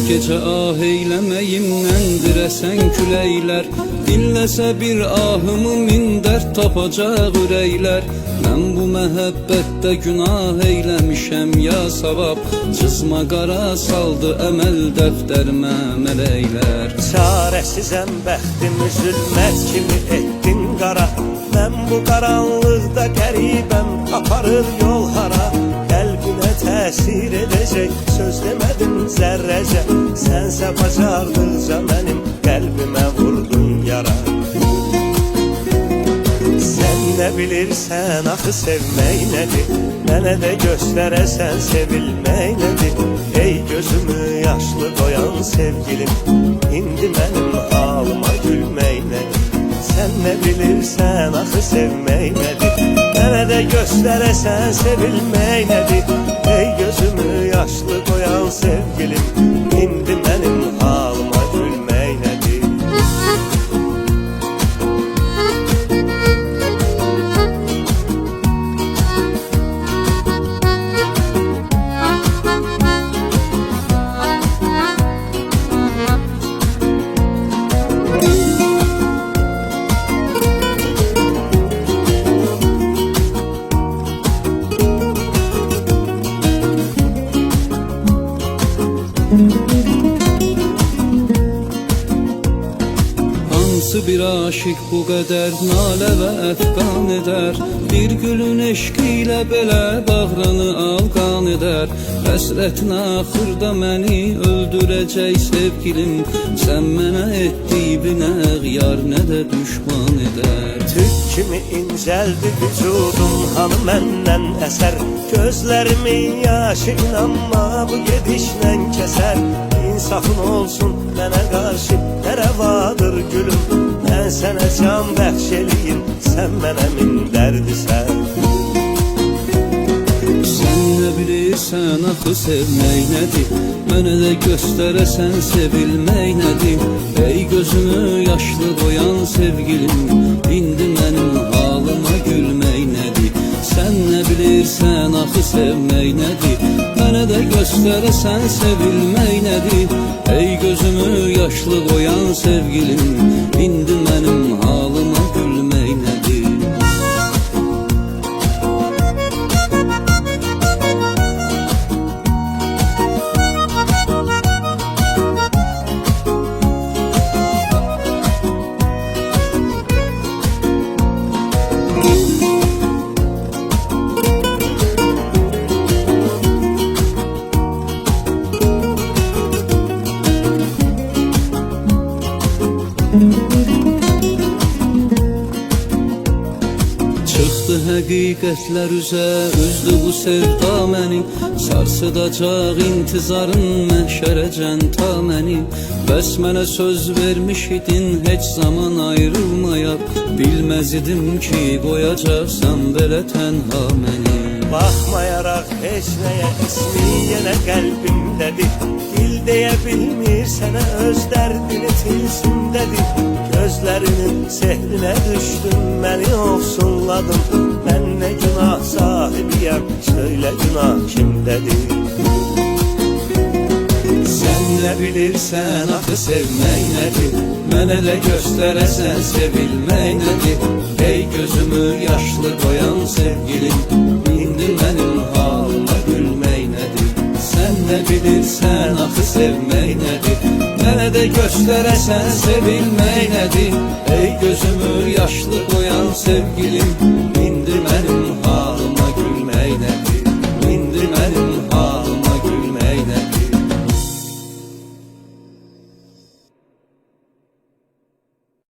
Gece ah eylemeyimden diresen küleyler, dinlese bir ahımı min dert tapacak üreyler. Ben bu mehabbette günah eylemişem ya savab, çizma qara saldı emel defterime meleyler. Çaresizem bəxtimi zülmət kimi etdin qara, mən bu qaranlıqda qəribəm, aparır yol hara. Qəlbinə təsir edəcək söz demədim zərrəcə, sənsə bacardıqca mənim qəlbimə vurdun yara. Sən nə bilirsən axı sevmək nədir, mənə də göstərəsən sevilmək nədir. Ey gözümü yaşlı qoyan sevgilim, indi mənim halıma gülmək nədir. Sən nə bilirsən axı sevmək nədir, mənə də göstərəsən sevilmək nədir. Ey gözümü yaşlı qoyan sevgilim, indi mənim halıma gülmək nədir. Hansı bir aşık bu qədər nalə və əfqan edər, bir gülün eşqi ilə belə bağranı alqan edər. Həsrətin axırda məni öldürəcək sevgilim, sən mənə etdiyi nə yar nə də düşman edər. Tük kimi incəldi vücudum, hanı məndən əsər, gözlərimin yaşı inanma bu gedişlə kəsər. İnsafın olsun mənə qarşı nə rəvadır gülüm, mən sənə can bəxş eləyim, sən mənə min dərdisən. Sən nə bilirsən axı sevmək nədir, mənə də göstərəsən sevilmək nədir. Ey gözümü yaşlı qoyan sevgilim, indi mənim halıma gülmək nədir. Sən nə bilirsən axı sevmək nədir, mənə də göstərəsən sevilmək nədir. Ey gözümü yaşlı qoyan sevgilim, indi mənim halıma gülmək nədir. Çıxdı həqiqətlər üzə, üzdü bu sevda məni, sarsıdacaq intizarın məhşərəcən ta məni. Bəs mənə söz vermiş idin heç zaman ayrılmayaq, bilməz idim ki qoyacaqsan belə tənha məni. Baxmayaraq heç nəyə ismi yenə qəlbimdədir, dil deyə bilmir sənə öz dərdini tilsimdədir. Gözlərinin sehrinə düşdüm, məni ofsunladın, mən nə günah sahibiyəm, söylə günah kimdədir. Sən nə bilirsən axı sevmək nədir, mənə də göstərəsən sevilmək nədir. Ey gözümü yaşlı qoyan sevgilim, indi mənim halıma gülmək nədir. Sən nə bilirsən axı sevmək nədir, mənə də göstərəsən sevilmək nədir. Ey gözümü yaşlı qoyan sevgilim,